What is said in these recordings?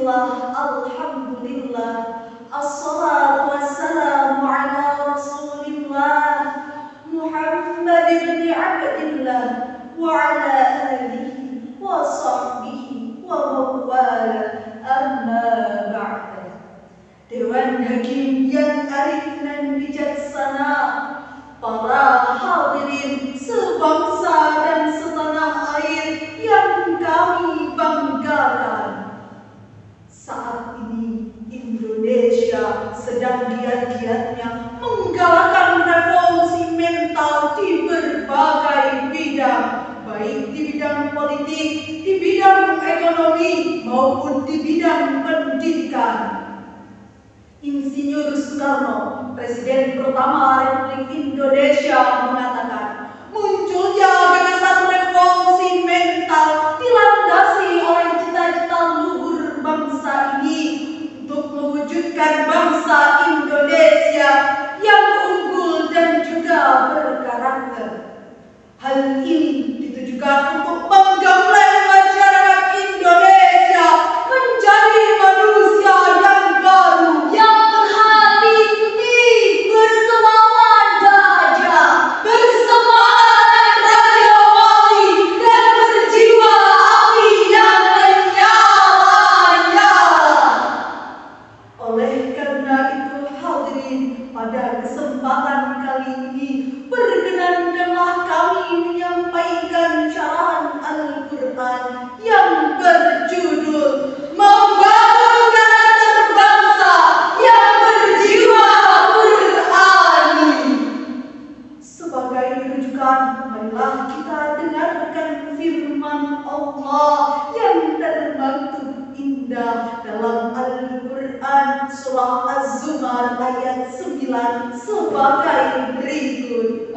Bismillah, Alhamdulillah, Assalatu wassalamu ala Rasulillah Muhammad ibn Abdillah wa ala alihi wa sahbihi wa mawala, amma ba'da. Dewan Hakim yang arif dan bijaksana, para hadirin sebangsa dan setanah air yang kami banggakan. Saat ini Indonesia sedang giat-giatnya menggalakkan revolusi mental di berbagai bidang, baik di bidang politik, di bidang ekonomi, maupun di bidang pendidikan. Insinyur Soekarno, Presiden pertama Republik Indonesia, mengatakan munculnya gagasan revolusi mental dilandasi oleh cita-cita luhur bangsa ini untuk mewujudkan bangsa Indonesia yang unggul dan juga berkarakter. Hal ini ditujukan untuk menggembleng masyarakat Indonesia menjadi manusia yang baru, yang berhati putih, bersemangat gajah, bersemangat Raja Wali, dan berjiwa api yang menyala-nyala. Oleh karena itu hadirin, pada kesempatan kali ini perkenankanlah kami menyampaikan carahan Al-Quran yang berjudul Membangun Karakter Bangsa yang Berjiwa Qur'ani. Sebagai rujukan, marilah kita dengarkan firman Allah yang termaktub indah dalam Al-Quran surah Az-Zumar ayat 9 sebagai berikut.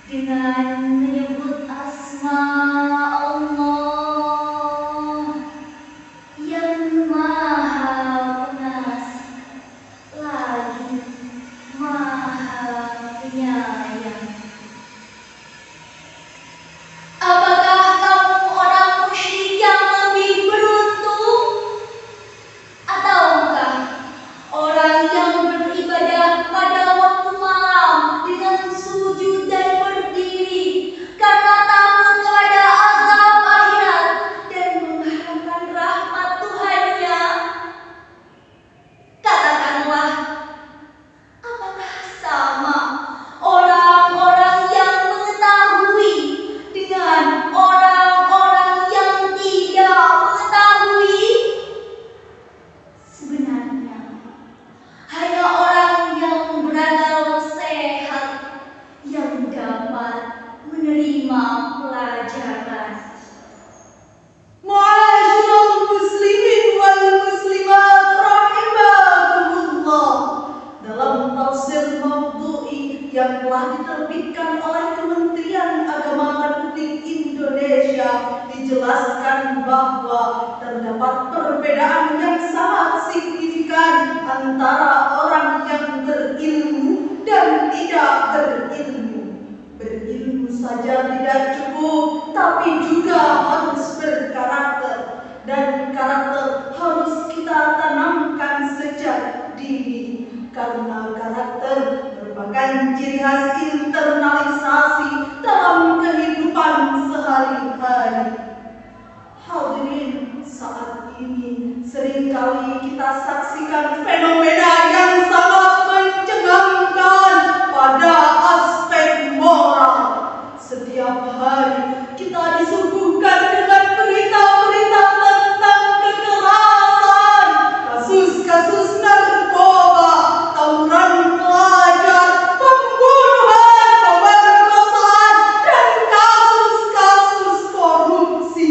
dengan menyebut asma Allah yang maha pengasih lagi maha penyayang. Apakah kamu orang musyrik yang lebih beruntung? Ataukah orang yang beribadah pada waktu malam dengan sujud dan berdiri karena takut kepada azab akhirat dan mengharapkan rahmat Tuhannya? Katakanlah, apakah sama orang-orang yang mengetahui dengan orang-orang yang tidak mengetahui? Sebenarnya hanya orang yang berakal sehat yang dapat menerima pelajaran. Ma'asyiral muslimin wal muslimat rahimakumullah. Dalam tafsir mawdu'i yang telah diterbitkan oleh Kementerian Agama Republik Indonesia dijelaskan bahwa terdapat perbedaan yang sangat signifikan antara orang yang berilmu dan tidak berilmu. Berilmu saja tidak cukup, tapi juga harus berkarakter, dan karakter harus kita tanamkan sejak dini, karena karakter merupakan ciri khas internalisasi dalam kehidupan sehari-hari. Hadirin, saat ini seringkali kita saksikan fenomena yang sangat mencengangkan pada aspek moral. Setiap hari kita disuguhkan dengan berita-berita tentang kekerasan, kasus-kasus narkoba, tawuran pelajar, pembunuhan, pemerkosaan, dan kasus-kasus korupsi.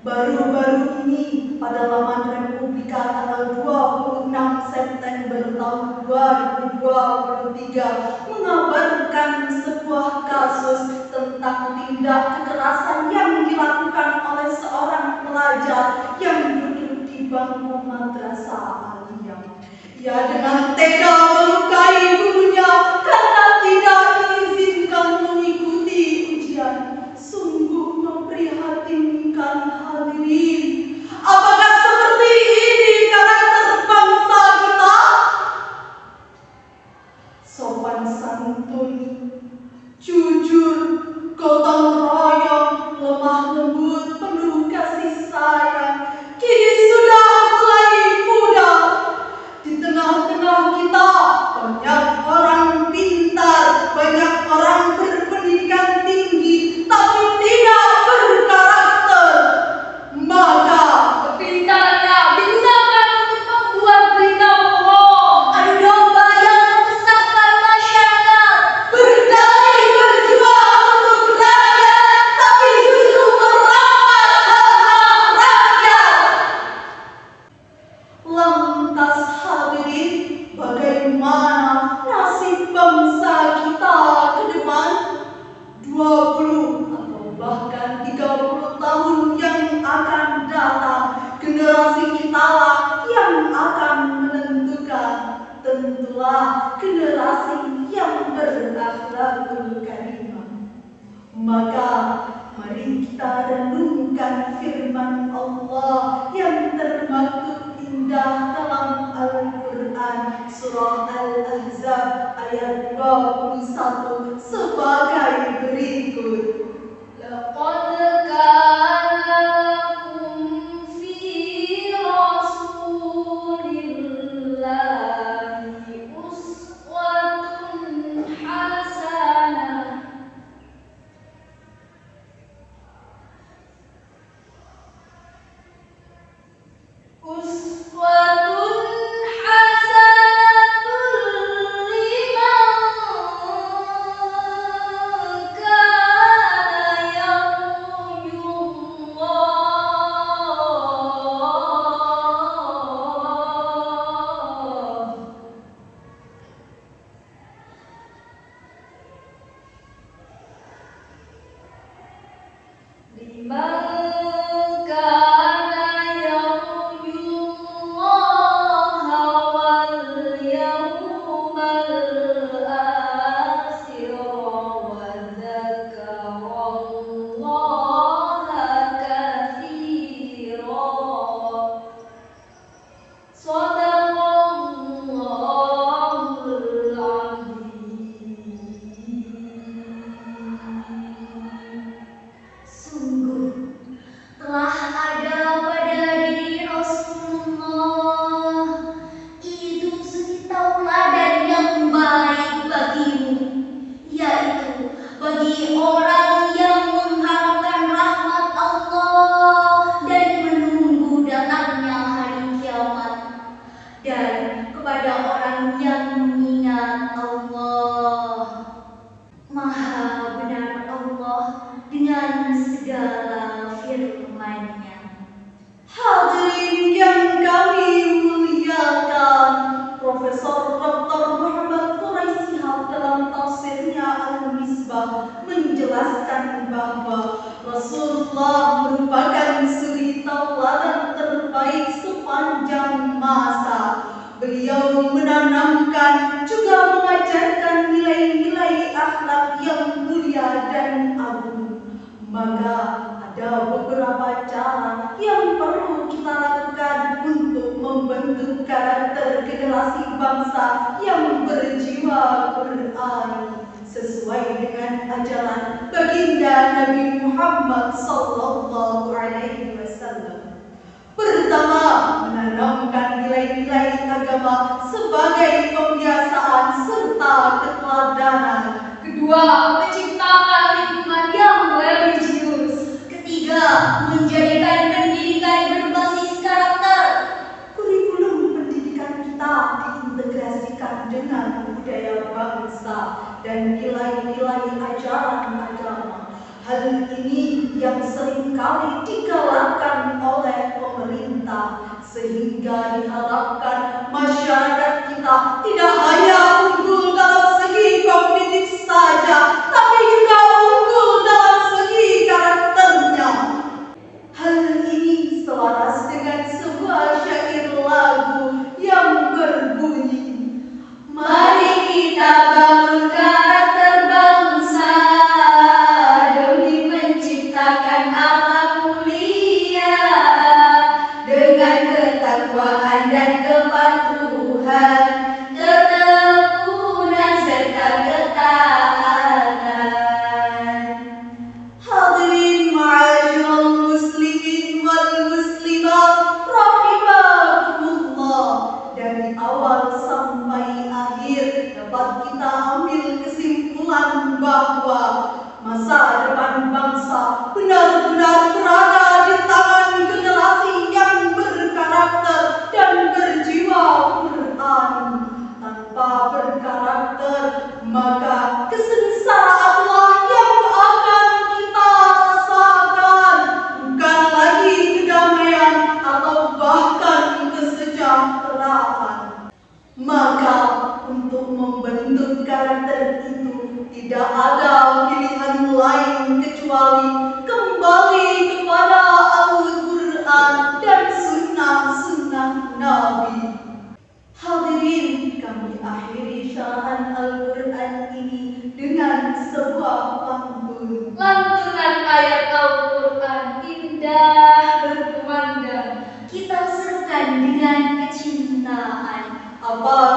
Baru-baru ini pada laman Republika tanggal 26 September tahun 2023 mengabarkan sebuah kasus tentang tindak kekerasan yang dilakukan oleh seorang pelajar yang duduk di bangku madrasah aliyah. Ia dengan tega melukai gurunya karena tidak diizinkan mengikuti ujian. Sungguh memprihatinkan, hadirin. Apakah seperti ini karakter bangsa kita? Sopan santun, jujur, gotong royong, lemah lembut, penuh kasih sayang, kini sudah mulai pudar. Di tengah-tengah kita banyak orang pintar, banyak orang berpendidikan tinggi, tapi tidak berkarakter. Maka Kepintarannya digunakan untuk membuat berita bohong, adu domba yang meresahkan masyarakat, berdalih berjuang untuk rakyat, tapi justru merampas hak-hak rakyat. Lantas hadirin, bagaimana nasib bangsa kita ke depan? 20 atau bahkan 30 tahun yang akan datang, generasi kitalah yang akan menentukan. Tentulah generasi yang berakhlakul karimah. Maka mari kita renungkan firman Allah yang termaktub indah dalam Al-Quran surah Al-Ahzab ayat 21 sebagai berikut. laqad kana lakum fi rasulillahi uswatun hasanah. Uswatun hasanatun liman kana Man kana yarjullaha wal yawmal akhir wa dzakarallaha katsira. Shadaqallahul azim. Sungguh telah ada pada diri Rasulullah itu suri tauladan yang baik bagimu, yaitu bagi orang yang mengharapkan rahmat Allah dan menunggu datangnya hari kiamat, dan kepada orang yang mengingat Allah. Maha benar Allah dengan segala firman-Nya. Hadirin yang kami muliakan, Profesor Dr. Muhammad Quraisy Shihab dalam tafsirnya Al-Misbah menjelaskan bahwa Rasulullah merupakan suri tauladan terbaik sepanjang masa. Beliau menanamkan juga mengajarkan nilai-nilai akhlak yang mulia dan agung. Maka ada beberapa cara yang perlu kita lakukan untuk membentuk karakter generasi bangsa yang berjiwa Qur'ani sesuai dengan ajaran baginda Nabi Muhammad SAW. Pertama, menanamkan nilai-nilai agama sebagai pembiasaan serta keteladanan. Kedua, menciptakan lingkungan yang religius. Ketiga, menjadikan pendidikan berbasis karakter. Kurikulum pendidikan kita diintegrasikan dengan budaya bangsa dan nilai-nilai ajaran agama. Hal ini yang seringkali digalakkan oleh pemerintah, sehingga diharapkan masyarakat kita tidak hanya unggul dalam segi kognitif saja, tapi juga unggul dalam segi karakternya. Hal ini selaras dengan sebuah syair lagu yang berbunyi, Mari kita bangun karakter bangsa demi menciptakan alam mulia dengan ketakwaan dan kepatuhan, ketekunan serta ketaatan. hadirin ma'asyiral muslimin wal muslimat rahimakumullah. Dari awal sampai akhir dapat kita ambil kesimpulan bahwa masa depan bangsa benar-benar berada di tangan generasi yang berkarakter dan berjiwa Qur'ani. Tanpa berkarakter, maka kesengsaraanlah yang akan kita rasakan, bukan lagi kedamaian atau bahkan kesejahteraan. Maka untuk membentuk karakter itu tidak ada pilihan lain kecuali kembali kepada Al-Quran dan sunnah-sunnah Nabi. Hadirin, kami akhiri syarahan Al-Quran ini dengan sebuah pantun. Lantunan ayat Al-Quran indah berkumandang. Kita serukan dengan kecintaan. Apa